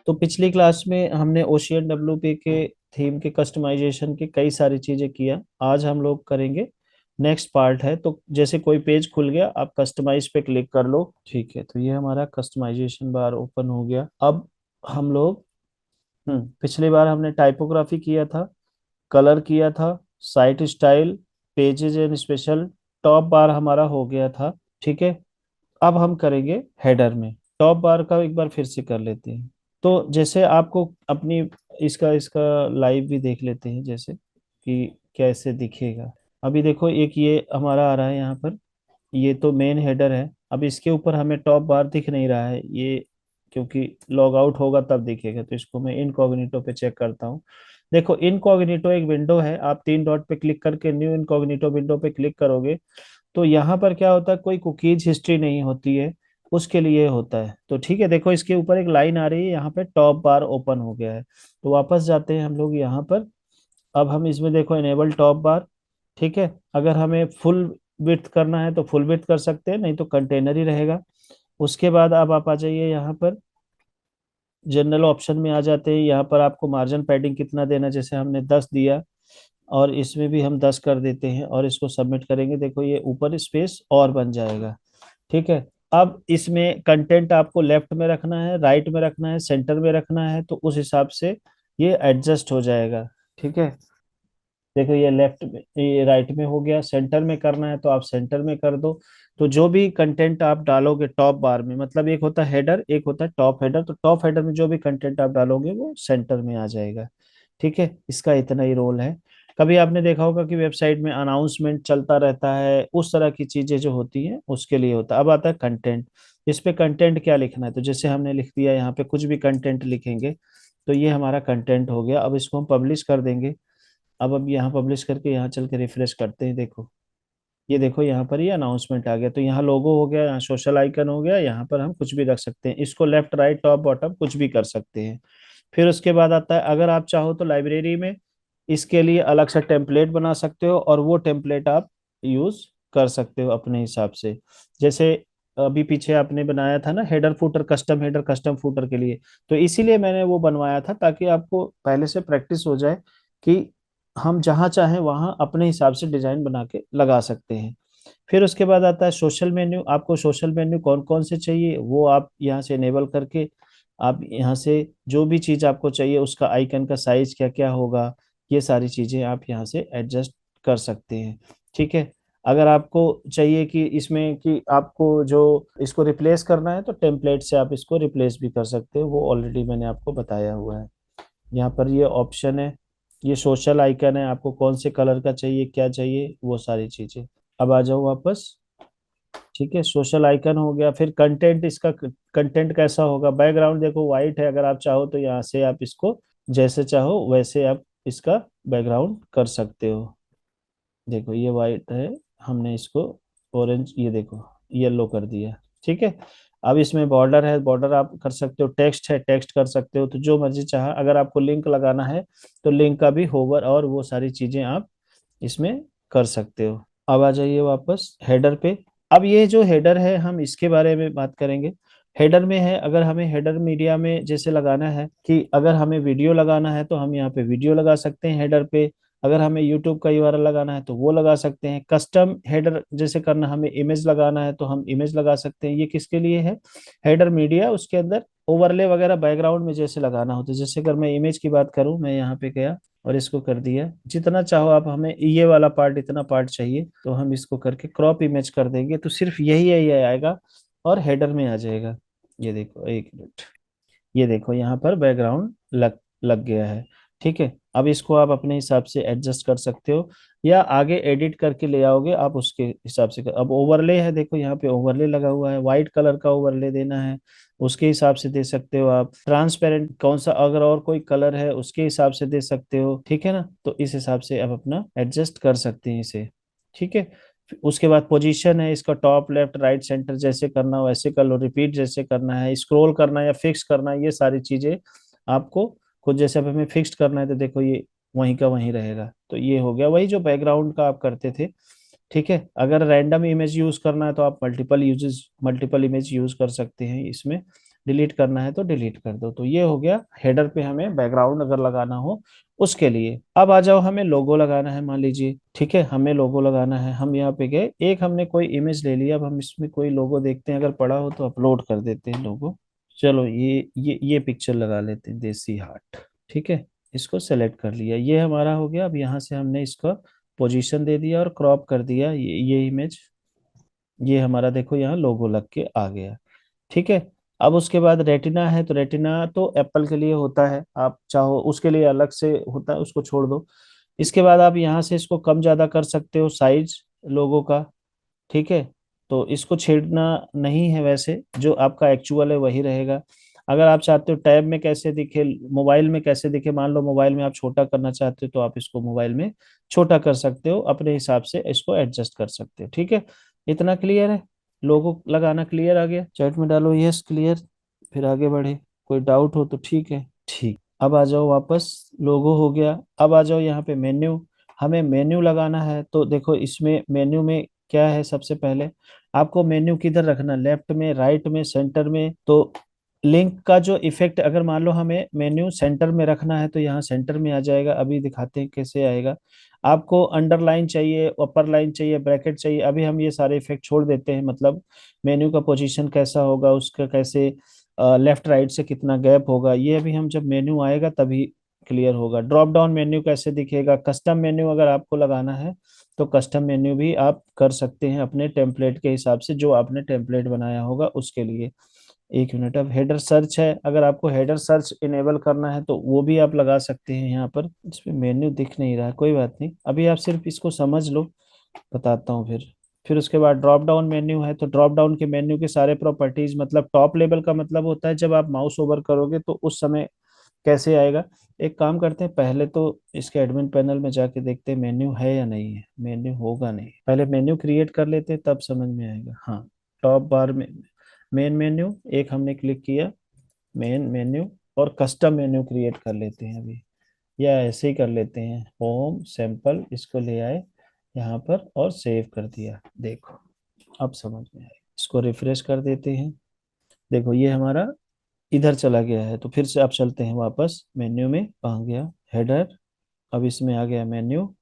तो पिछली क्लास में हमने ओशियन डब्ल्यूपी के थीम के कस्टमाइजेशन की कई सारी चीजें किया। आज हम लोग करेंगे नेक्स्ट पार्ट है। तो जैसे कोई पेज खुल गया, आप कस्टमाइज पे क्लिक कर लो। ठीक है, तो ये हमारा कस्टमाइजेशन बार ओपन हो गया। अब हम लोग पिछली बार हमने टाइपोग्राफी किया था, कलर किया था, site style, pages and special, top बार हमारा हो गया था। ठीक है, अब हम करेंगे हेडर में। टॉप बार का एक बार फिर से कर लेते हैं। तो जैसे आपको अपनी इसका इसका लाइव भी देख लेते हैं, जैसे कि कैसे दिखेगा। अभी देखो, एक ये हमारा आ रहा है यहाँ पर। ये तो मेन हेडर है। अब इसके ऊपर हमें टॉप बार दिख नहीं रहा है ये, क्योंकि लॉग आउट होगा तब दिखेगा। तो इसको मैं इनकॉग्निटो पे चेक करता हूँ। देखो, इनकॉग्निटो एक विंडो है। आप तीन डॉट पे क्लिक करके न्यू इनकॉग्निटो विंडो पे क्लिक करोगे तो यहाँ पर क्या होता है, कोई कुकीज हिस्ट्री नहीं होती है, उसके लिए होता है। तो ठीक है, देखो इसके ऊपर एक लाइन आ रही है, यहाँ पे टॉप बार ओपन हो गया है। तो वापस जाते हैं हम लोग यहाँ पर। अब हम इसमें देखो इनेबल टॉप बार। ठीक है, अगर हमें फुल विड्थ करना है तो फुल विड्थ कर सकते हैं, नहीं तो कंटेनर ही रहेगा। उसके बाद अब आप आ जाइए यहाँ पर, जनरल ऑप्शन में आ जाते हैं। यहाँ पर आपको मार्जिन पैडिंग कितना देना है, जैसे हमने 10 दिया, और इसमें भी हम 10 कर देते हैं और इसको सबमिट करेंगे। देखो ये ऊपर स्पेस और बन जाएगा। ठीक है, अब इसमें कंटेंट आपको लेफ्ट में रखना है, राइट में रखना है, सेंटर में रखना है, तो उस हिसाब से ये एडजस्ट हो जाएगा। ठीक है, देखो ये लेफ्ट में, ये राइट में हो गया। सेंटर में करना है तो आप सेंटर में कर दो। तो जो भी कंटेंट आप डालोगे टॉप बार में, मतलब एक होता है हेडर, एक होता है टॉप हेडर, तो टॉप हेडर में जो भी कंटेंट आप डालोगे वो सेंटर में आ जाएगा। ठीक है, इसका इतना ही रोल है। कभी आपने देखा होगा कि वेबसाइट में अनाउंसमेंट चलता रहता है, उस तरह की चीजें जो होती हैं उसके लिए होता है। अब आता है कंटेंट। इस पे कंटेंट क्या लिखना है, तो जैसे हमने लिख दिया यहाँ पे, कुछ भी कंटेंट लिखेंगे तो ये हमारा कंटेंट हो गया। अब इसको हम पब्लिश कर देंगे। अब यहाँ पब्लिश करके यहाँ चल के रिफ्रेश करते हैं। देखो, ये देखो यहाँ पर ये अनाउंसमेंट आ गया। तो यहाँ लोगो हो गया, यहाँ सोशल आइकन हो गया, यहाँ पर हम कुछ भी रख सकते हैं। इसको लेफ्ट राइट टॉप बॉटम कुछ भी कर सकते हैं। फिर उसके बाद आता है, अगर आप चाहो तो लाइब्रेरी में इसके लिए अलग से टेम्पलेट बना सकते हो, और वो टेम्पलेट आप यूज कर सकते हो अपने हिसाब से। जैसे अभी पीछे आपने बनाया था ना हेडर फुटर, कस्टम फुटर के लिए, तो इसीलिए मैंने वो बनवाया था, ताकि आपको पहले से प्रैक्टिस हो जाए कि हम जहाँ चाहें वहाँ अपने हिसाब से डिजाइन बना के लगा सकते हैं। फिर उसके बाद आता है सोशल मेन्यू। आपको सोशल मेन्यू कौन कौन से चाहिए वो आप यहाँ से इनेबल करके, आप यहाँ से जो भी चीज़ आपको चाहिए उसका आइकन का साइज क्या क्या होगा, ये सारी चीज़ें आप यहाँ से एडजस्ट कर सकते हैं। ठीक है, अगर आपको चाहिए कि इसमें कि आपको जो इसको रिप्लेस करना है तो टेम्पलेट से आप इसको रिप्लेस भी कर सकते हो, वो ऑलरेडी मैंने आपको बताया हुआ है। यहाँ पर ये ऑप्शन है, ये सोशल आइकन है, आपको कौन से कलर का चाहिए, क्या चाहिए, वो सारी चीजें। अब आ जाओ वापस। ठीक है, सोशल आइकन हो गया। फिर कंटेंट, इसका कंटेंट कैसा होगा, बैकग्राउंड देखो वाइट है, अगर आप चाहो तो यहाँ से आप इसको जैसे चाहो वैसे आप इसका बैकग्राउंड कर सकते हो। देखो ये वाइट है, हमने इसको ऑरेंज, ये देखो येलो कर दिया। ठीक है, अब इसमें बॉर्डर है, बॉर्डर आप कर सकते हो, टेक्स्ट है टेक्स्ट कर सकते हो, तो जो मर्जी चाहे। अगर आपको लिंक लगाना है तो लिंक का भी होवर और वो सारी चीजें आप इसमें कर सकते हो। अब आ जाइए वापस हेडर पे। अब ये जो हेडर है हम इसके बारे में बात करेंगे। हेडर में है, अगर हमें हेडर मीडिया में जैसे लगाना है कि अगर हमें वीडियो लगाना है तो हम यहाँ पे वीडियो लगा सकते हैं हेडर पे। अगर हमें यूट्यूब का यूआरएल लगाना है तो वो लगा सकते हैं। कस्टम हेडर जैसे करना, हमें इमेज लगाना है तो हम इमेज लगा सकते हैं। ये किसके लिए है, हेडर मीडिया, उसके अंदर ओवरले वगैरह बैकग्राउंड में जैसे लगाना होता है। जैसे अगर मैं इमेज की बात करूं, मैं यहाँ पे गया और इसको कर दिया जितना चाहो आप, हमें ये वाला पार्ट इतना पार्ट चाहिए तो हम इसको करके क्रॉप इमेज कर देंगे, तो सिर्फ यही यही आएगा और हेडर में आ जाएगा। ये देखो, एक मिनट, ये देखो यहाँ पर बैकग्राउंड लग लग गया है। ठीक है, अब इसको आप अपने हिसाब से एडजस्ट कर सकते हो, या आगे एडिट करके ले आओगे आप उसके हिसाब से अब ओवरले है, देखो यहाँ पे ओवरले लगा हुआ है, व्हाइट कलर का ओवरले देना है उसके हिसाब से दे सकते हो आप। ट्रांसपेरेंट कौन सा, अगर और कोई कलर है उसके हिसाब से दे सकते हो। ठीक है ना, तो इस हिसाब से आप अपना एडजस्ट कर सकते हैं इसे। ठीक है, उसके बाद पोजीशन है, इसका टॉप लेफ्ट राइट सेंटर जैसे करना हो वैसे कर लो, रिपीट जैसे करना है, स्क्रॉल करना है या फिक्स करना है, ये सारी चीजें आपको खुद। जैसे अब हमें फिक्स करना है तो देखो ये वहीं का वहीं रहेगा। तो ये हो गया वही जो बैकग्राउंड का आप करते थे। ठीक है, अगर रैंडम इमेज यूज करना है तो आप मल्टीपल इमेज यूज कर सकते हैं इसमें। डिलीट करना है तो डिलीट कर दो। तो ये हो गया हेडर पे हमें बैकग्राउंड अगर लगाना हो उसके लिए। अब आ जाओ, हमें लोगो लगाना है मान लीजिए, ठीक है, हमें लोगो लगाना है। हम यहाँ पे गए, एक हमने कोई इमेज ले लिया, अब हम इसमें कोई लोगो देखते हैं, अगर पड़ा हो तो अपलोड कर देते हैं लोगो। चलो ये पिक्चर लगा लेते हैं, देसी हार्ट, ठीक है। इसको सेलेक्ट कर लिया, ये हमारा हो गया। अब यहाँ से हमने इसका पोजीशन दे दिया और क्रॉप कर दिया ये इमेज। ये हमारा देखो यहाँ लोगो लग के आ गया, ठीक है। अब उसके बाद रेटिना है, तो रेटिना तो एप्पल के लिए होता है, आप चाहो उसके लिए अलग से होता है, उसको छोड़ दो। इसके बाद आप यहाँ से इसको कम ज्यादा कर सकते हो, साइज लोगो का, ठीक है। तो इसको छेड़ना नहीं है, वैसे जो आपका एक्चुअल है वही रहेगा। अगर आप चाहते हो टैब में कैसे दिखे, मोबाइल में कैसे दिखे, मान लो मोबाइल में आप छोटा करना चाहते हो तो आप इसको मोबाइल में छोटा कर सकते हो, अपने हिसाब से इसको एडजस्ट कर सकते हो, ठीक है। इतना क्लियर है, लोगो लगाना क्लियर आ गया। चैट में डालो यस क्लियर, फिर आगे बढ़े। कोई डाउट हो तो ठीक है, ठीक। अब आ जाओ वापस, लोगो हो गया। अब आ जाओ यहाँ पे मेन्यू, हमें मेन्यू लगाना है। तो देखो इसमें मेन्यू में क्या है, सबसे पहले आपको मेन्यू किधर रखना, लेफ्ट में, राइट में, सेंटर में। तो लिंक का जो इफेक्ट, अगर मान लो हमें मेन्यू सेंटर में रखना है तो यहाँ सेंटर में आ जाएगा। अभी दिखाते हैं कैसे आएगा। आपको अंडरलाइन चाहिए, अपर लाइन चाहिए, ब्रैकेट चाहिए, अभी हम ये सारे इफेक्ट छोड़ देते हैं। मतलब मेन्यू का पोजीशन कैसा होगा, उसका कैसे लेफ्ट राइट से कितना गैप होगा, ये अभी हम जब मेन्यू आएगा तभी क्लियर होगा। ड्रॉप डाउन मेन्यू कैसे दिखेगा, कस्टम मेन्यू अगर आपको लगाना है तो कस्टम मेन्यू भी आप कर सकते हैं अपने टेम्पलेट के हिसाब से, जो आपने टेम्पलेट बनाया होगा उसके लिए। एक मिनट। अब हेडर सर्च है, अगर आपको हेडर सर्च इनेबल करना है तो वो भी आप लगा सकते हैं यहाँ पर। इसमें मेन्यू दिख नहीं रहा है, कोई बात नहीं, अभी आप सिर्फ इसको समझ लो, बताता हूँ फिर उसके बाद ड्रॉप डाउन मेन्यू है, तो ड्रॉप डाउन के मेन्यू के सारे प्रॉपर्टीज, मतलब टॉप लेवल का मतलब होता है जब आप माउस ओवर करोगे तो उस समय कैसे आएगा। एक काम करते हैं, पहले तो इसके एडमिन पैनल में जाके देखते हैं मेन्यू है या नहीं है। मेन्यू होगा नहीं, पहले मेन्यू क्रिएट कर लेते हैं तब समझ में आएगा। हाँ, टॉप बार में मेन मेन्यू एक हमने क्लिक किया, मेन मेन्यू, और कस्टम मेन्यू क्रिएट कर लेते हैं अभी, या ऐसे ही कर लेते हैं, होम सैंपल इसको ले आए यहाँ पर और सेव कर दिया। देखो अब समझ में आए, इसको रिफ्रेश कर देते हैं। देखो ये हमारा इधर चला गया है। तो फिर से आप चलते हैं वापस मेन्यू में, कहाँ गया हेडर, अब इसमें आ गया मेन्यू।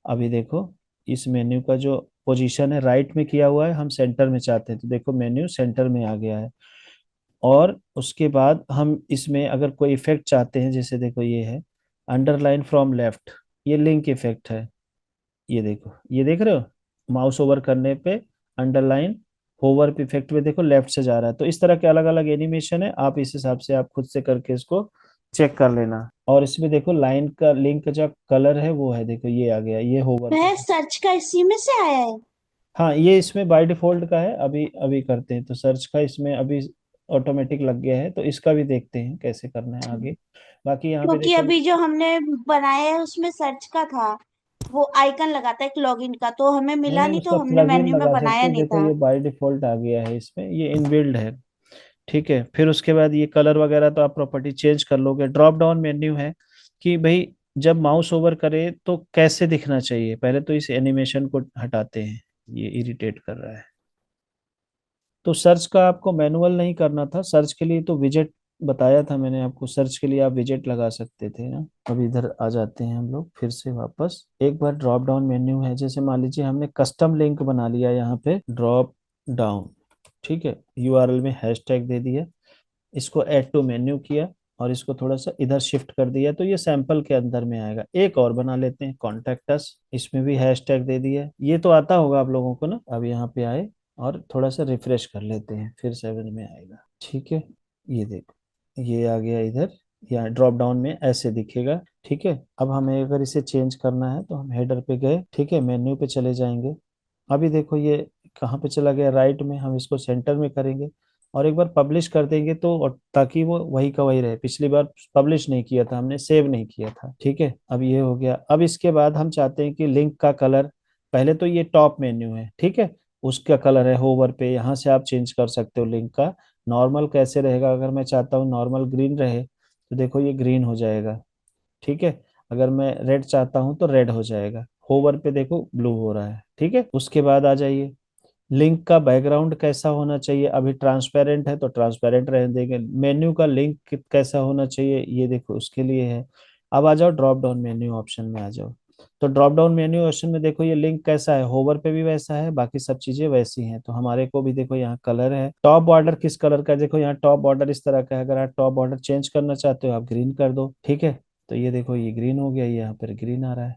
अभी देखो इस मेन्यू का जो पोजीशन है राइट में किया हुआ है, हम सेंटर में चाहते हैं, तो देखो मेन्यू सेंटर में आ गया है। और उसके बाद हम इसमें अगर कोई इफेक्ट चाहते हैं, जैसे देखो ये है अंडरलाइन फ्रॉम लेफ्ट, ये लिंक इफेक्ट है। ये देखो, ये देख रहे हो, माउस ओवर करने पे अंडरलाइन होवर पे इफेक्ट में देखो लेफ्ट से जा रहा है। तो इस तरह के अलग अलग एनिमेशन है, आप इस हिसाब से आप खुद से करके इसको चेक कर लेना। और इसमें देखो लाइन का लिंक का जो कलर है वो है, देखो ये आ गया, ये होवर पे। वह सर्च का इसी में से आया है। हाँ, ये इसमें बाय डिफॉल्ट का है। अभी अभी करते हैं, तो सर्च का इसमें अभी ऑटोमेटिक लग गया है, तो इसका भी देखते हैं कैसे करना है आगे। बाकी यहाँ पे क्योंकि देखो, अभी जो हमने बनाया है उसमें सर्च का था, वो आइकन लगा था एक लॉगिन का, तो हमें नहीं मिला नहीं, नहीं, तो उसका हमने प्लगइन मेन्यू में लगा सकते बनाया हैं, नहीं देखो था। ये बाय डिफॉल्ट आ गया है इसमें, ये इनबिल्ड है, ठीक है। फिर उसके बाद ये कलर वगैरह तो आप प्रॉपर्टी चेंज कर लोगे। ड्रॉप डाउन मेन्यू है कि भाई जब माउस ओवर करे तो कैसे दिखना चाहिए। पहले तो इस एनिमेशन को हटाते हैं, ये इरिटेट कर रहा है। तो सर्च का आपको मैनुअल नहीं करना था, सर्च के लिए तो विजेट बताया था मैंने आपको, सर्च के लिए आप विजेट लगा सकते थे ना। अब इधर आ जाते हैं हम लोग फिर से वापस, एक बार ड्रॉप डाउन मेन्यू है, जैसे मान लीजिए हमने कस्टम लिंक बना लिया यहाँ पे ड्रॉप डाउन, ठीक है, यूआरएल में हैशटैग दे दिया, इसको ऐड टू मेन्यू किया और इसको थोड़ा सा इधर शिफ्ट कर दिया, तो ये सैंपल के अंदर में आएगा। एक और बना लेते हैं कॉन्टेक्ट अस, इसमें भी हैशटैग दे दिया, ये तो आता होगा आप लोगों को ना। अब यहाँ पे आए और थोड़ा सा रिफ्रेश कर लेते हैं, फिर 7 में आएगा, ठीक है। ये देखो ये आ गया इधर, यहाँ ड्रॉप डाउन में ऐसे दिखेगा, ठीक है। अब हमें अगर इसे चेंज करना है तो हम हेडर पे गए, ठीक है, मेन्यू पे चले जाएंगे। अभी देखो ये कहाँ पे चला गया, राइट में, हम इसको सेंटर में करेंगे और एक बार पब्लिश कर देंगे, तो ताकि वो वही का वही रहे। पिछली बार पब्लिश नहीं किया था हमने, सेव नहीं किया था, ठीक है। अब ये हो गया। अब इसके बाद हम चाहते हैं कि लिंक का कलर, पहले तो ये टॉप मेन्यू है, ठीक है, उसका कलर है होवर पे, यहाँ से आप चेंज कर सकते हो लिंक का। नॉर्मल कैसे रहेगा, अगर मैं चाहता हूँ नॉर्मल ग्रीन रहे तो देखो ये ग्रीन हो जाएगा, ठीक है। अगर मैं रेड चाहता हूँ तो रेड हो जाएगा, होवर पे देखो ब्लू हो रहा है, ठीक है। उसके बाद आ जाइए, लिंक का बैकग्राउंड कैसा होना चाहिए, अभी ट्रांसपेरेंट है तो ट्रांसपेरेंट रहने देंगे। मेन्यू का लिंक कैसा होना चाहिए, ये देखो उसके लिए है। अब आ जाओ ड्रॉप डाउन मेन्यू ऑप्शन में आ जाओ। तो ड्रॉप डाउन मेन्यू ऑप्शन में देखो ये लिंक कैसा है, होवर पे भी वैसा है, बाकी सब चीजें वैसी हैं। तो हमारे को भी देखो यहाँ कलर है, टॉप बॉर्डर किस कलर का है, देखो यहाँ टॉप बॉर्डर इस तरह का है। अगर आप टॉप बॉर्डर चेंज करना चाहते हो आप ग्रीन कर दो, ठीक है। तो ये देखो ये ग्रीन हो गया, ये यहाँ पर ग्रीन आ रहा है,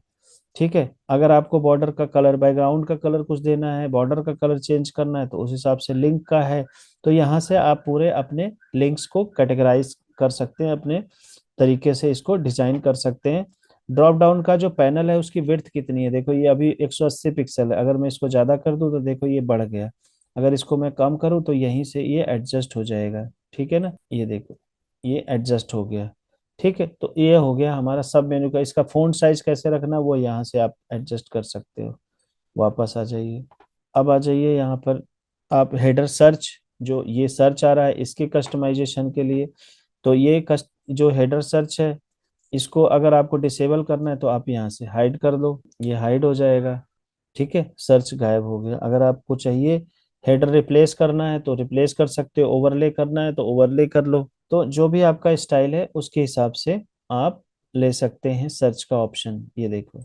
ठीक है। अगर आपको बॉर्डर का कलर, बैकग्राउंड का कलर कुछ देना है, बॉर्डर का कलर चेंज करना है, तो उस हिसाब से लिंक का है। तो यहाँ से आप पूरे अपने लिंक्स को कैटेगराइज कर सकते हैं, अपने तरीके से इसको डिजाइन कर सकते हैं। ड्रॉप डाउन का जो पैनल है उसकी विड्थ कितनी है, देखो ये अभी 180 पिक्सल है। अगर मैं इसको ज्यादा कर दूं तो देखो ये बढ़ गया। अगर इसको मैं कम करूँ तो यहीं से ये एडजस्ट हो जाएगा, ठीक है ना। ये देखो ये एडजस्ट हो गया, ठीक है। तो ये हो गया हमारा सब मेन्यू का। इसका फ़ॉन्ट साइज कैसे रखना वो यहाँ से आप एडजस्ट कर सकते हो। वापस आ जाइए, अब आ जाइए यहाँ पर। आप हेडर सर्च, जो ये सर्च आ रहा है इसके कस्टमाइजेशन के लिए, तो ये कस्ट जो हेडर सर्च है इसको अगर आपको डिसेबल करना है तो आप यहाँ से हाइड कर दो, ये हाइड हो जाएगा, ठीक है। सर्च गायब हो गया। अगर आपको चाहिए हेडर रिप्लेस करना है तो रिप्लेस कर सकते हो, ओवरले करना है तो ओवरले कर लो। तो जो भी आपका स्टाइल है उसके हिसाब से आप ले सकते हैं सर्च का ऑप्शन, ये देखो,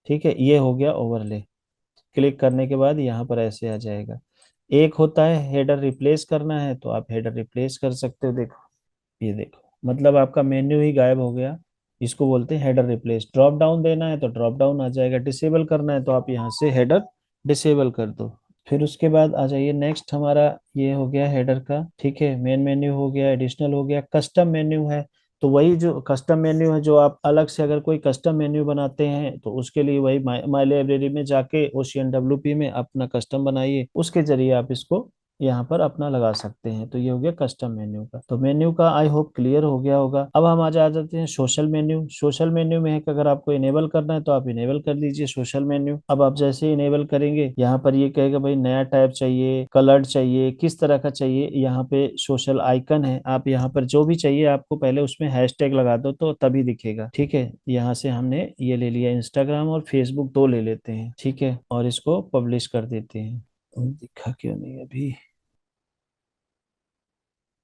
ठीक है। ये हो गया ओवरले। क्लिक करने के बाद यहाँ पर ऐसे आ जाएगा। एक होता है हेडर रिप्लेस करना है तो आप हेडर रिप्लेस कर सकते हो, देखो ये देखो, मतलब आपका मेन्यू ही गायब हो गया। इसको बोलते हैं हेडर रिप्लेस। ड्रॉप डाउन देना है तो ड्रॉप डाउन आ जाएगा, डिसेबल करना है तो आप यहाँ से हेडर डिसेबल कर दो। फिर उसके बाद आ जाइए नेक्स्ट, हमारा ये हो गया हेडर का, ठीक है। मेन मेन्यू हो गया, एडिशनल हो गया, कस्टम मेन्यू है। तो वही जो कस्टम मेन्यू है, जो आप अलग से अगर कोई कस्टम मेन्यू बनाते हैं तो उसके लिए वही माई लाइब्रेरी में जाके OCNWP में अपना कस्टम बनाइए, उसके जरिए आप इसको यहाँ पर अपना लगा सकते हैं। तो ये हो गया कस्टम मेन्यू का। तो मेन्यू का आई होप क्लियर हो गया होगा। अब हम आ जाते हैं सोशल मेन्यू। सोशल मेन्यू में है कि अगर आपको इनेबल करना है तो आप इनेबल कर लीजिए सोशल मेन्यू। अब आप जैसे इनेबल करेंगे यहाँ पर ये कहेगा भाई नया टैब चाहिए, कलर्ड चाहिए, किस तरह का चाहिए। यहाँ पे सोशल आइकन है, आप यहाँ पर जो भी चाहिए आपको पहले उसमें हैशटैग लगा दो तो तभी दिखेगा, ठीक है। यहाँ से हमने ये ले लिया, इंस्टाग्राम और फेसबुक दो ले लेते हैं, ठीक है, और इसको पब्लिश कर देते हैं। दिखा क्यों नहीं अभी,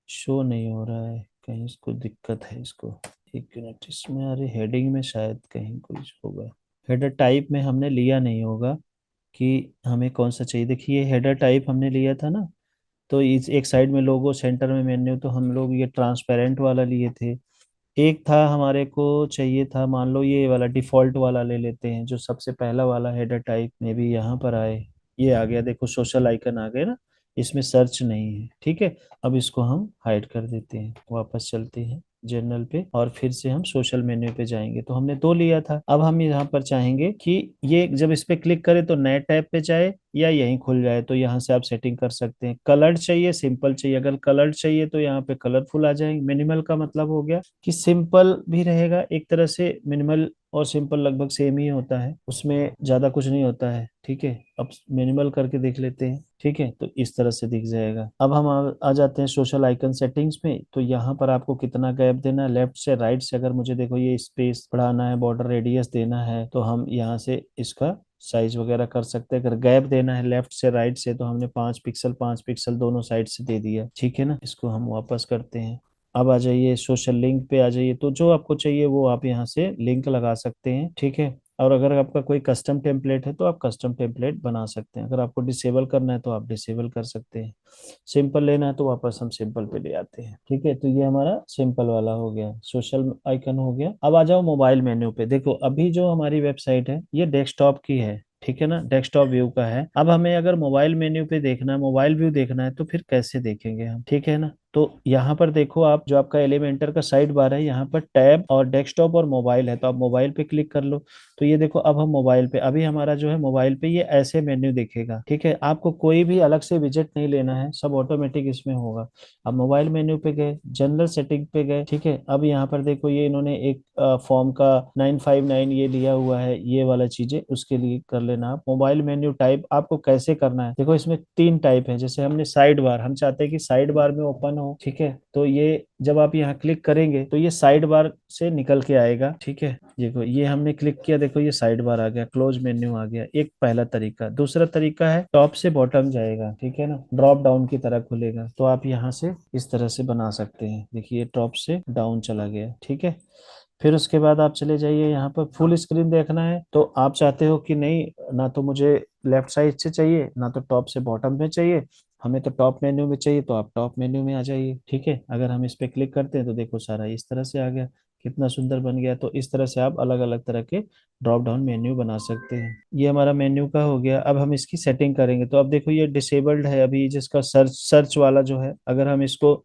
शो नहीं हो रहा है कहीं, इसको दिक्कत है इसको। एक मिनट, इसमें अरे हेडिंग में शायद कहीं कुछ होगा। हेडर टाइप में हमने लिया नहीं होगा कि हमें कौन सा चाहिए। देखिए हेडर टाइप हमने लिया था ना, तो इस एक साइड में लोगो, सेंटर में मेन्यू, तो हम लोग ये ट्रांसपेरेंट वाला लिए थे। एक था हमारे को चाहिए था, मान लो ये वाला डिफॉल्ट वाला ले लेते हैं, जो सबसे पहला वाला हेडर टाइप में भी यहाँ पर आए। ये आ गया, देखो सोशल आइकन आ गया ना, इसमें सर्च नहीं है, ठीक है। अब इसको हम हाइड कर देते हैं, वापस चलते हैं जनरल पे और फिर से हम सोशल मेन्यू पे जाएंगे। तो हमने दो लिया था, अब हम यहाँ पर चाहेंगे कि ये जब इस पे क्लिक करें तो नए टैब पे जाए या यहीं खुल जाए। तो यहाँ से आप सेटिंग कर सकते हैं, कलर्ड चाहिए, सिंपल चाहिए। अगर कलर्ड चाहिए तो यहाँ पे कलरफुल आ जाएंगे। मिनिमल का मतलब हो गया कि सिंपल भी रहेगा एक तरह से। मिनिमल और सिंपल लगभग सेम ही होता है, उसमें ज्यादा कुछ नहीं होता है, ठीक है। अब मिनिमल करके देख लेते हैं, ठीक है। तो इस तरह से दिख जाएगा। अब हम आ जाते हैं सोशल आइकन सेटिंग्स में। तो यहाँ पर आपको कितना गैप देना है, लेफ्ट से राइट से। अगर मुझे देखो ये स्पेस बढ़ाना है, बॉर्डर रेडियस देना है, तो हम यहाँ से इसका साइज वगैरह कर सकते हैं। अगर गैप देना है लेफ्ट से राइट से तो हमने 5 पिक्सल 5 पिक्सल दोनों साइड से दे दिया, ठीक है ना। इसको हम वापस करते हैं। अब आ जाइए सोशल लिंक पे आ जाइए, तो जो आपको चाहिए वो आप यहाँ से लिंक लगा सकते हैं, ठीक है। और अगर आपका कोई कस्टम टेम्पलेट है तो आप कस्टम टेम्पलेट बना सकते हैं। अगर आपको डिसेबल करना है तो आप डिसेबल कर सकते हैं। सिंपल लेना है तो वापस हम सिंपल पे ले आते हैं, ठीक है। तो ये हमारा सिंपल वाला हो गया, सोशल आइकन हो गया। अब आ जाओ मोबाइल मेन्यू पे। देखो अभी जो हमारी वेबसाइट है ये डेस्कटॉप की है, ठीक है ना, डेस्कटॉप व्यू का है। अब हमें अगर मोबाइल मेन्यू पे देखना है, मोबाइल व्यू देखना है, तो फिर कैसे देखेंगे हम, ठीक है ना। तो यहाँ पर देखो आप, जो आपका एलिमेंटर का साइड बार है यहाँ पर टैब और डेस्कटॉप और मोबाइल है, तो आप मोबाइल पे क्लिक कर लो। तो ये देखो अब हम मोबाइल पे, अभी हमारा जो है मोबाइल पे ये ऐसे मेन्यू दिखेगा, ठीक है। आपको कोई भी अलग से विजेट नहीं लेना है, सब ऑटोमेटिक इसमें होगा। अब मोबाइल मेन्यू पे गए, जनरल सेटिंग पे गए, ठीक है। अब यहाँ पर देखो ये इन्होंने एक फॉर्म का 959 ये लिया हुआ है, ये वाला चीजें उसके लिए कर लेना। आप मोबाइल मेन्यू टाइप आपको कैसे करना है, देखो इसमें तीन टाइप है। जैसे हमने साइड बार, हम चाहते हैं कि साइड बार में ओपन हो, ठीक है। तो ये जब आप यहाँ क्लिक करेंगे तो ये साइड बार से निकल के आएगा, ठीक है। देखो ये हमने क्लिक किया, देखो ये साइड बार आ गया, क्लोज मेन्यू आ गया। एक पहला तरीका। दूसरा तरीका है टॉप से बॉटम जाएगा, ठीक है ना, ड्रॉप डाउन की तरह खुलेगा। तो आप यहाँ से इस तरह से बना सकते हैं। देखिए टॉप से डाउन चला गया, ठीक है। फिर उसके बाद आप चले जाइए, यहाँ पर फुल स्क्रीन देखना है तो आप चाहते हो कि नहीं, ना तो मुझे लेफ्ट साइड से चाहिए, ना तो टॉप से बॉटम में चाहिए, हमें तो टॉप मेन्यू में चाहिए, तो आप टॉप मेन्यू में आ जाइए, ठीक है। अगर हम इस पे क्लिक करते हैं तो देखो सारा इस तरह से आ गया, कितना सुंदर बन गया। तो इस तरह से आप अलग अलग तरह के ड्रॉप डाउन मेन्यू बना सकते हैं। ये हमारा मेन्यू का हो गया। अब हम इसकी सेटिंग करेंगे। तो अब देखो ये डिसेबल्ड है अभी, जिसका सर्च सर्च वाला जो है, अगर हम इसको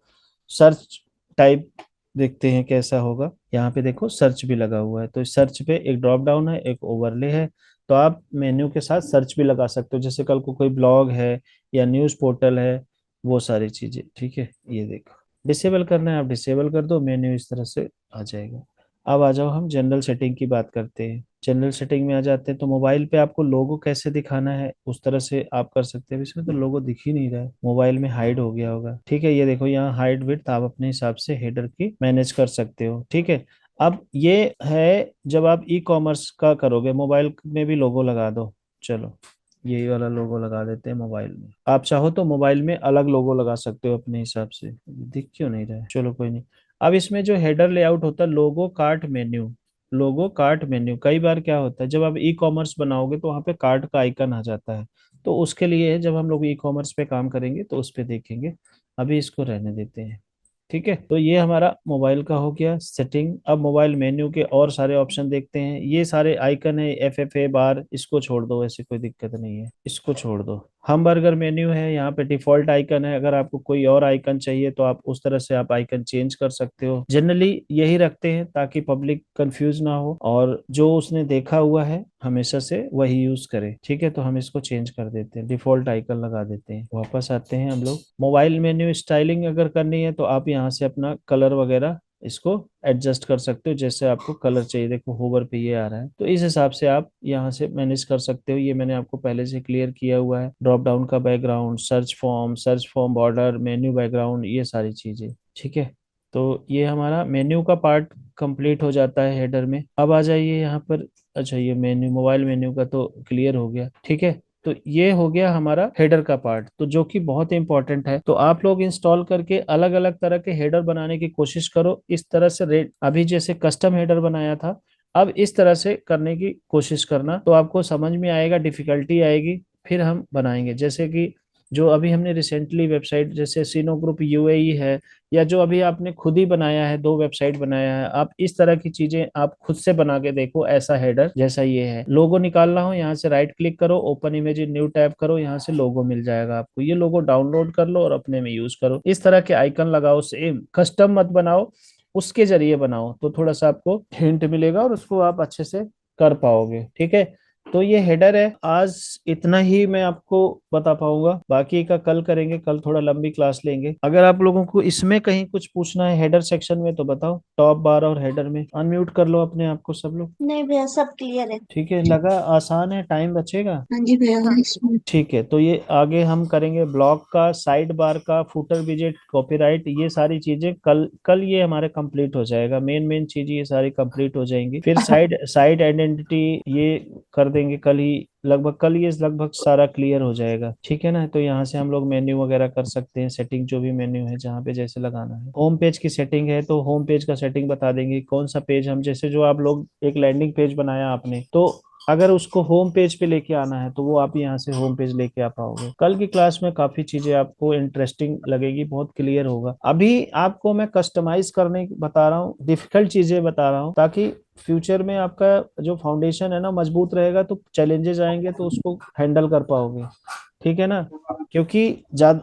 सर्च टाइप देखते हैं कैसा होगा। यहाँ पे देखो सर्च भी लगा हुआ है, तो इस सर्च पे एक ड्रॉप डाउन है, एक ओवरले है। तो आप मेन्यू के साथ सर्च भी लगा सकते हो, जैसे कल को कोई ब्लॉग है या न्यूज़ पोर्टल है, वो सारी चीजें, ठीक है। ये देखो डिसेबल करना है, आप डिसेबल कर दो, मेन्यू इस तरह से आ जाएगा। अब आ जाओ हम जनरल सेटिंग की बात करते हैं। जनरल सेटिंग में आ जाते हैं। तो मोबाइल पे आपको लोगो कैसे दिखाना है उस तरह से आप कर सकते हैं। इसमें तो लोगो दिख ही नहीं रहा है, मोबाइल में हाइड हो गया होगा, ठीक है। ये देखो यहाँ हाइड विड्थ आप अपने हिसाब से हेडर की मैनेज कर सकते हो, ठीक है। अब ये है जब आप ई कॉमर्स का करोगे, मोबाइल में भी लोगो लगा दो। चलो यही वाला लोगो लगा देते हैं मोबाइल में। आप चाहो तो मोबाइल में अलग लोगो लगा सकते हो अपने हिसाब से। दिख क्यों नहीं रहा है, चलो कोई नहीं। अब इसमें जो हेडर लेआउट होता है, लोगो कार्ट मेन्यू, लोगो कार्ट मेन्यू, कई बार क्या होता है जब आप ई कॉमर्स बनाओगे तो वहाँ पे कार्ट का आइकन आ जाता है। तो उसके लिए जब हम लोग ई कॉमर्स पे काम करेंगे तो उस पे देखेंगे, अभी इसको रहने देते हैं, ठीक है। तो ये हमारा मोबाइल का हो गया सेटिंग। अब मोबाइल मेन्यू के और सारे ऑप्शन देखते हैं। ये सारे आइकन है, FFA बार, इसको छोड़ दो, ऐसे कोई दिक्कत नहीं है, इसको छोड़ दो। हम बर्गर मेन्यू है, यहाँ पे डिफॉल्ट आइकन है। अगर आपको कोई और आइकन चाहिए तो आप उस तरह से आप आइकन चेंज कर सकते हो। जनरली यही रखते हैं ताकि पब्लिक कंफ्यूज ना हो और जो उसने देखा हुआ है हमेशा से वही यूज करे, ठीक है। तो हम इसको चेंज कर देते हैं, डिफॉल्ट आइकन लगा देते हैं। वापस आते हैं हम लोग। मोबाइल मेन्यू स्टाइलिंग अगर करनी है तो आप यहाँ से अपना कलर वगैरह इसको एडजस्ट कर सकते हो, जैसे आपको कलर चाहिए। देखो होवर पे ये आ रहा है, तो इस हिसाब से आप यहाँ से मैनेज कर सकते हो। ये मैंने आपको पहले से क्लियर किया हुआ है। ड्रॉप डाउन का background, search form border, menu background, ये सारी चीजें, ठीक है। तो ये हमारा मेन्यू का पार्ट कंप्लीट हो जाता है हेडर में। अब आ जाइए यहाँ पर। अच्छा ये मेन्यू, मोबाइल मेन्यू का तो क्लियर हो गया, ठीक है। तो ये हो गया हमारा हेडर का पार्ट, तो जो कि बहुत इंपॉर्टेंट है। तो आप लोग इंस्टॉल करके अलग अलग तरह के हेडर बनाने की कोशिश करो। इस तरह से रेट अभी जैसे कस्टम हेडर बनाया था, अब इस तरह से करने की कोशिश करना, तो आपको समझ में आएगा, डिफिकल्टी आएगी, फिर हम बनाएंगे। जैसे कि जो अभी हमने रिसेंटली वेबसाइट जैसे सीनो ग्रुप UAE है, या जो अभी आपने खुद ही बनाया है, 2 वेबसाइट बनाया है, आप इस तरह की चीजें आप खुद से बना के देखो। ऐसा हेडर जैसा ये है, लोगो निकालना हो यहाँ से राइट क्लिक करो, open image in new tab करो, यहाँ से लोगो मिल जाएगा आपको। ये लोगो डाउनलोड कर लो और अपने में यूज करो। इस तरह के आइकन लगाओ, सेम कस्टम मत बनाओ, उसके जरिए बनाओ, तो थोड़ा सा आपको हिंट मिलेगा और उसको आप अच्छे से कर पाओगे, ठीक है। तो ये हेडर है। आज इतना ही मैं आपको बता पाऊंगा, बाकी का कल करेंगे, कल थोड़ा लंबी क्लास लेंगे। अगर आप लोगों को इसमें कहीं कुछ पूछना है हेडर सेक्शन में तो बताओ। टॉप बार और हेडर में अनम्यूट कर लो अपने आप को सब लोग। नहीं भैया, सब क्लियर है। ठीक है, लगा आसान है, टाइम बचेगा। हाँ जी भैया, इसमें ठीक है, तो ये आगे हम करेंगे ब्लॉग का, साइड बार का, फुटर विजेट, कॉपीराइट, ये सारी चीजें कल कल ये हमारे कंप्लीट हो जाएगा। मेन मेन चीजें ये सारी कंप्लीट हो जाएंगी। फिर साइड साइड आइडेंटिटी ये कर देंगे कल ही, लगभग कल ये लगभग सारा क्लियर हो जाएगा, ठीक है ना। तो यहाँ से हम लोग मेन्यू वगैरह कर सकते हैं, सेटिंग जो भी मेन्यू है जहाँ पे जैसे लगाना है। होम पेज की सेटिंग है तो होम पेज का सेटिंग बता देंगे, कौन सा पेज हम, जैसे जो आप लोग एक लैंडिंग पेज बनाया आपने, तो अगर उसको होम पेज पे लेके आना है तो वो आप यहाँ से होम पेज लेके आ पाओगे। कल की क्लास में काफी चीजें आपको इंटरेस्टिंग लगेगी, बहुत क्लियर होगा। अभी आपको मैं कस्टमाइज करने बता रहा हूँ, डिफिकल्ट चीजें बता रहा हूँ, ताकि फ्यूचर में आपका जो फाउंडेशन है ना मजबूत रहेगा, तो चैलेंजेस आएंगे तो उसको हैंडल कर पाओगे, ठीक है ना। क्योंकि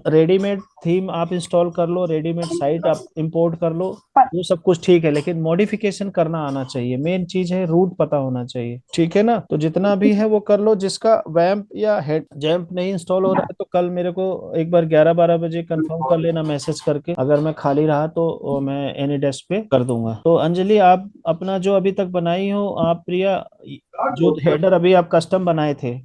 रेडीमेड थीम आप इंस्टॉल कर लो, रेडीमेड साइट आप इंपोर्ट कर लो, वो सब कुछ ठीक है, लेकिन मॉडिफिकेशन करना आना चाहिए। मेन चीज है रूट पता होना चाहिए, ठीक है ना। तो जितना भी है वो कर लो। जिसका वैम्प या हेड जैम्प नहीं इंस्टॉल हो रहा है तो कल मेरे को एक बार 11-12 बजे कंफर्म कर लेना मैसेज करके, अगर मैं खाली रहा तो मैं एनी डेस्क पे कर दूंगा। तो अंजलि आप अपना जो अभी तक बनाई हो, आप प्रिया, जो हेडर अभी आप कस्टम बनाए थे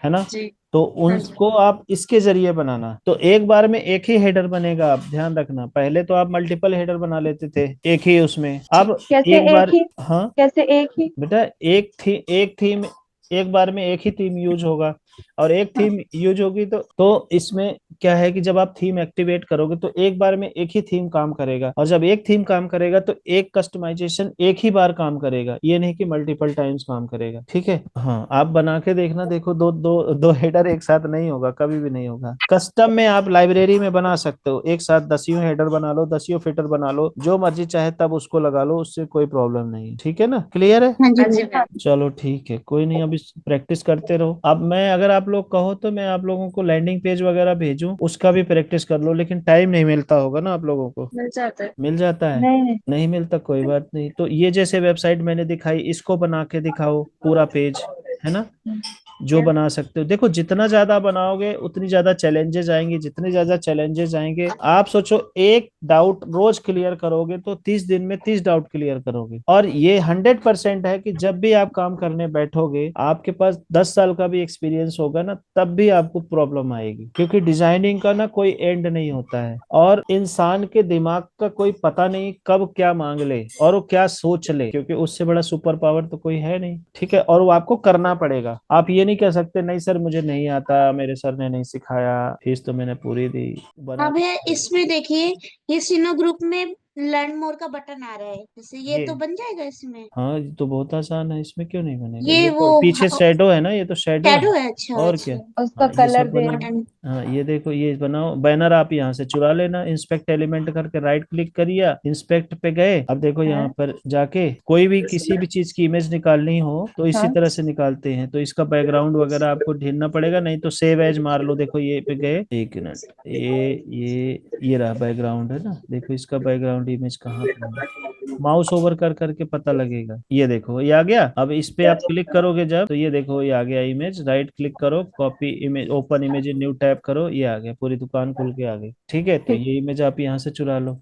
है ना। जी। तो हाँ जी। उनको आप इसके जरिए बनाना, तो एक बार में एक ही हेडर बनेगा। आप ध्यान रखना, पहले तो आप मल्टीपल हेडर बना लेते थे एक ही उसमें, अब कैसे एक एक बार। ही? हाँ कैसे एक ही? बेटा, एक थीम, एक बार में एक ही थीम यूज होगा, और एक थीम यूज होगी तो इसमें क्या है कि जब आप थीम एक्टिवेट करोगे तो एक बार में एक ही थीम काम करेगा, और जब एक थीम काम करेगा तो एक कस्टमाइजेशन एक ही बार काम करेगा, ये नहीं कि मल्टीपल टाइम्स काम करेगा। ठीक है, हाँ आप बना के देखना, देखो दो दो दो हेडर एक साथ नहीं होगा, कभी भी नहीं होगा। कस्टम में आप लाइब्रेरी में बना सकते हो, एक साथ दसियों हेडर बना लो, दसियों फिटर बना लो, जो मर्जी चाहे तब उसको लगा लो, उससे कोई प्रॉब्लम नहीं है। ठीक है ना, क्लियर है। हाँ जी हाँ जी मैम। मैम। चलो ठीक है, कोई नहीं, अभी प्रैक्टिस करते रहो। अब मैं, अगर आप लोग कहो तो मैं आप लोगों को लैंडिंग पेज वगैरह भेजूं, उसका भी प्रैक्टिस कर लो, लेकिन टाइम नहीं मिलता होगा ना आप लोगों को। मिल जाता है। मिल जाता है। नहीं नहीं। नहीं मिलता, कोई बात नहीं, तो ये जैसे वेबसाइट मैंने दिखाई, इसको बना के दिखाओ पूरा पेज, है ना। जो क्या? बना सकते हो, देखो जितना ज्यादा बनाओगे उतनी ज्यादा चैलेंजेस आएंगी, जितने ज्यादा चैलेंजेस आएंगे, आप सोचो एक डाउट रोज क्लियर करोगे तो 30 दिन में 30 डाउट क्लियर करोगे। और ये 100% है कि जब भी आप काम करने बैठोगे, आपके पास 10 साल का भी एक्सपीरियंस होगा ना, तब भी आपको प्रॉब्लम आएगी, क्योंकि डिजाइनिंग का ना कोई एंड नहीं होता है, और इंसान के दिमाग का कोई पता नहीं कब क्या मांग ले और वो क्या सोच ले, क्योंकि उससे बड़ा सुपर पावर तो कोई है नहीं। ठीक है, और वो आपको करना पड़ेगा। आप ये नहीं कह सकते नहीं सर मुझे नहीं आता, मेरे सर ने नहीं सिखाया, फीस तो मैंने पूरी दी, बना। अब है इसमें देखिए, ये सिनो ग्रुप में लर्न मोर का बटन आ रहा है, जैसे ये ये तो बन जाएगा इसमें। हाँ, ये तो बहुत आसान है, इसमें क्यों नहीं बनेगा, ये ये वो तो पीछे शैडो है ना, ये तो शैडो है। शैडो है, अच्छा और क्या। अच्छा। उसका हाँ ये कलर सब बना। देना। हाँ ये देखो, ये बनाओ बैनर, आप यहाँ से चुरा लेना, इंस्पेक्ट एलिमेंट करके राइट क्लिक करिए, इंस्पेक्ट पे गए, अब देखो यहाँ हाँ पर जाके कोई भी किसी भी चीज की इमेज निकालनी हो तो इसी हाँ। तरह से निकालते हैं, तो इसका बैकग्राउंड वगैरह आपको ढूंढना पड़ेगा, नहीं तो सेव एज मार लो, देखो ये पे गए, एक मिनट, ये रहा बैकग्राउंड, है ना, देखो इसका बैकग्राउंड इमेज कहाँ पे है, माउस ओवर कर करके पता लगेगा, ये देखो ये आ गया। अब इस पे आप क्लिक करोगे जब, तो ये देखो ये आ गया इमेज, राइट क्लिक करो, copy image, open image in new tab करो, ये आ गया, पूरी दुकान खुल के आ गई। ठीक है, तो ठीक। ये इमेज आप यहाँ से चुरा लो,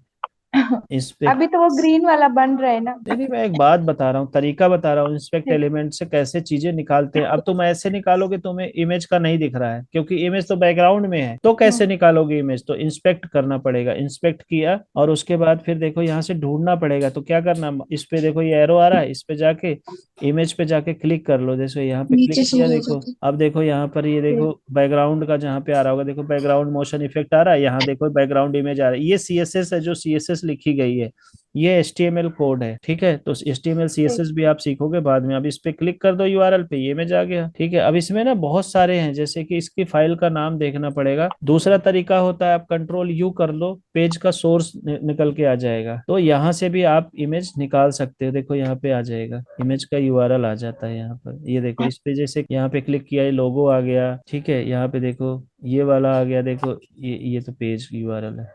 इस पे। अभी तो वो ग्रीन वाला बन रहा है ना। नहीं नहीं, मैं एक बात बता रहा हूँ, तरीका बता रहा हूँ, इंस्पेक्ट ठीक। एलिमेंट से कैसे चीजें निकालते हैं। अब तुम ऐसे निकालोगे, तुम्हें इमेज का नहीं दिख रहा है क्योंकि इमेज तो बैकग्राउंड में है, तो कैसे निकालोगे इमेज, तो इंस्पेक्ट करना पड़ेगा, इंस्पेक्ट किया और उसके बाद फिर देखो यहाँ से ढूंढना पड़ेगा, तो क्या करना, इस पे देखो ये एरो आ रहा है, इस पे जाके इमेज पे जाके क्लिक कर लो, जैसे यहाँ पे क्लिक नीचे से किया, हो देखो जाता है। अब देखो यहाँ पर, ये देखो बैकग्राउंड का जहाँ पे आ रहा होगा, देखो बैकग्राउंड मोशन इफेक्ट आ रहा है, यहाँ देखो बैकग्राउंड इमेज आ रहा है, ये सीएसएस है, जो सीएसएस लिखी गई है, ये HTML कोड है। ठीक है, तो HTML CSS भी आप सीखोगे बाद में। अब इस पे क्लिक कर दो यूआरएल पे, ये इमेज आ गया। ठीक है, अब इसमें ना बहुत सारे हैं, जैसे कि इसकी फाइल का नाम देखना पड़ेगा। दूसरा तरीका होता है, आप कंट्रोल U कर लो, पेज का सोर्स निकल के आ जाएगा, तो यहाँ से भी आप इमेज निकाल सकते हो, देखो यहाँ पे आ जाएगा, इमेज का यूआरएल आ जाता है यहाँ पर, ये देखो इस पे जैसे यहाँ पे क्लिक किया, ये लोगो आ गया। ठीक है, यहाँ पे देखो ये वाला आ गया, देखो ये तो पेज यूआरएल है।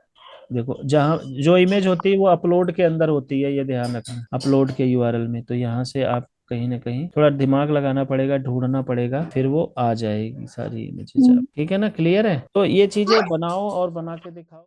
देखो जहाँ जो इमेज होती है वो अपलोड के अंदर होती है, ये ध्यान रखना, अपलोड के यूआरएल में, तो यहाँ से आप कहीं ना कहीं थोड़ा दिमाग लगाना पड़ेगा, ढूंढना पड़ेगा, फिर वो आ जाएगी सारी इमेजेस। आप ठीक है ना, क्लियर है, तो ये चीजें बनाओ और बना के दिखाओ।